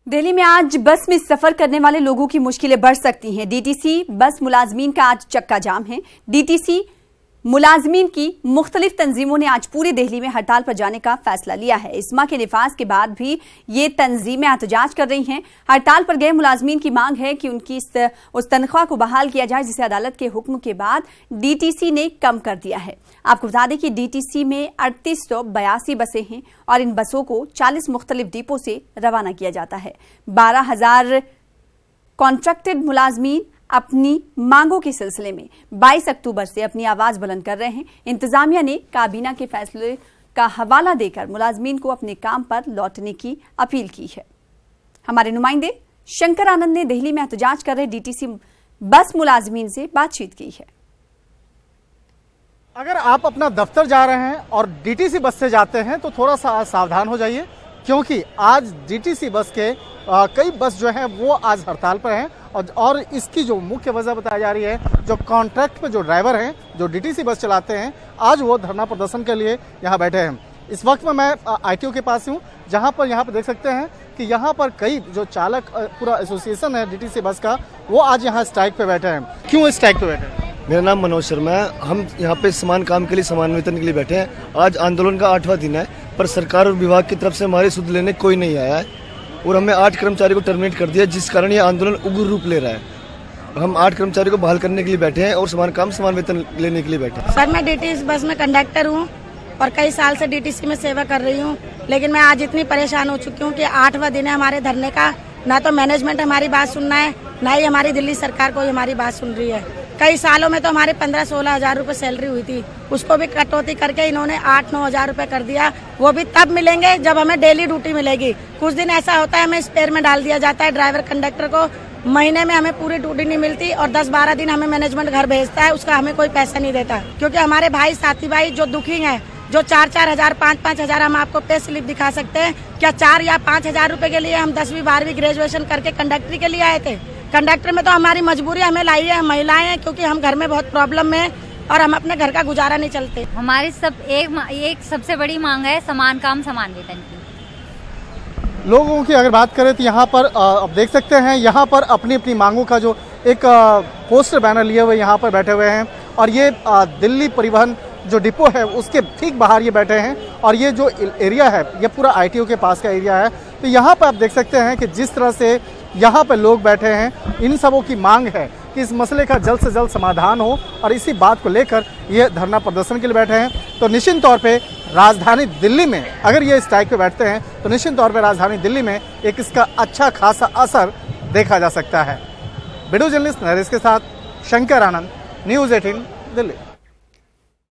दिल्ली में आज बस में सफर करने वाले लोगों की मुश्किलें बढ़ सकती हैं। डीटीसी बस मुलाजमीन का आज चक्का जाम है। डीटीसी मुलाजमीन की मुख्तलिफ तंजीमों ने आज पूरे दिल्ली में हड़ताल पर जाने का फैसला लिया है। इस्मा के निफाज के बाद भी ये तंजीमें एहतजाज कर रही हैं। हड़ताल पर गए मुलाजमीन की मांग है कि उनकी उस तनख्वाह को बहाल किया जाए जिसे अदालत के हुक्म के बाद डीटीसी ने कम कर दिया है। आपको बता दें कि डीटीसी में 3882 बसें हैं और इन बसों को 40 मुख्तलिफ डिपो से रवाना किया जाता है। 12,000 कॉन्ट्रैक्टेड मुलाजमीन अपनी मांगों के सिलसिले में 22 अक्टूबर से अपनी आवाज बुलंद कर रहे हैं। इंतजामिया ने काबीना के फैसले का हवाला देकर मुलाजमीन को अपने काम पर लौटने की अपील की है। हमारे नुमाइंदे शंकर आनंद ने दिल्ली में एहतजाज कर रहे डीटीसी बस मुलाजमीन से बातचीत की है। अगर आप अपना दफ्तर जा रहे हैं और डीटीसी बस से जाते हैं तो थोड़ा सा सावधान हो जाइए, क्योंकि आज डीटीसी बस के कई बस जो हैं वो आज हड़ताल पर हैं और इसकी जो मुख्य वजह बताई जा रही है, जो कॉन्ट्रैक्ट पे जो ड्राइवर हैं जो डीटीसी बस चलाते हैं, आज वो धरना प्रदर्शन के लिए यहाँ बैठे हैं। इस वक्त में मैं आईटीओ के पास हूँ, जहाँ पर यहाँ पर देख सकते हैं कि यहाँ पर कई जो चालक पूरा एसोसिएशन है डीटीसी बस का, वो आज यहाँ स्ट्राइक पे बैठे हैं। क्यों स्ट्राइक पे बैठे हैं? मेरा नाम मनोज शर्मा है। हम यहाँ पे समान काम के लिए समान वेतन के लिए बैठे हैं। आज आंदोलन का 8वां दिन है, पर सरकार और विभाग की तरफ से हमारी सुध लेने कोई नहीं आया है और हमने 8 कर्मचारी को टर्मिनेट कर दिया, जिस कारण ये आंदोलन उग्र रूप ले रहा है। हम 8 कर्मचारी को बहाल करने के लिए बैठे हैं और समान काम समान वेतन लेने के लिए बैठे हैं। सर, मैं डीटीसी बस में कंडक्टर हूँ और कई साल से डीटीसी में सेवा कर रही हूँ, लेकिन मैं आज इतनी परेशान हो चुकी हूँ कि 8वां दिन है हमारे धरने का। ना तो मैनेजमेंट हमारी बात सुनना है, ना ही हमारी दिल्ली सरकार कोई हमारी बात सुन रही है। कई सालों में तो हमारे 15-16 हजार रुपए सैलरी हुई थी, उसको भी कटौती करके इन्होंने 8-9 हजार रुपए कर दिया। वो भी तब मिलेंगे जब हमें डेली ड्यूटी मिलेगी। कुछ दिन ऐसा होता है हमें स्पेयर में डाल दिया जाता है ड्राइवर कंडक्टर को, महीने में हमें पूरी ड्यूटी नहीं मिलती और 10-12 दिन हमें मैनेजमेंट घर भेजता है, उसका हमें कोई पैसा नहीं देता। क्योंकि हमारे भाई साथी भाई जो दुखी हैं, जो 4-4 हजार 5-5 हजार, हम आपको पे स्लिप दिखा सकते हैं क्या 4 या 5 हजार रुपए के लिए हम 10वीं 12वीं ग्रेजुएशन करके कंडक्टरी के लिए आए थे? कंडक्टर में तो हमारी मजबूरी हमें लाई है, हम महिलाएं हैं, क्योंकि हम घर में बहुत प्रॉब्लम में और हम अपने घर का गुजारा नहीं चलते। हमारी एक सबसे बड़ी मांग है समान काम समान वेतन की। लोगों की अगर बात करें तो यहाँ पर अब देख सकते हैं, यहाँ पर अपनी अपनी मांगों का जो एक पोस्टर बैनर लिए हुए यहाँ पर बैठे हुए हैं और ये दिल्ली परिवहन जो डिपो है उसके ठीक बाहर ये बैठे हैं और ये जो एरिया है ये पूरा आईटीओ के पास का एरिया है। तो यहाँ पर आप देख सकते हैं कि जिस तरह से यहाँ पर लोग बैठे हैं, इन सबों की मांग है कि इस मसले का जल्द से जल्द समाधान हो और इसी बात को लेकर ये धरना प्रदर्शन के लिए बैठे हैं। तो निश्चित तौर पे राजधानी दिल्ली में अगर ये स्ट्राइक पे बैठते हैं तो निश्चित तौर पे राजधानी दिल्ली में एक इसका अच्छा खासा असर देखा जा सकता है। वीडियो जर्नलिस्ट नरेश के साथ शंकर आनंद, न्यूज़ 18 दिल्ली।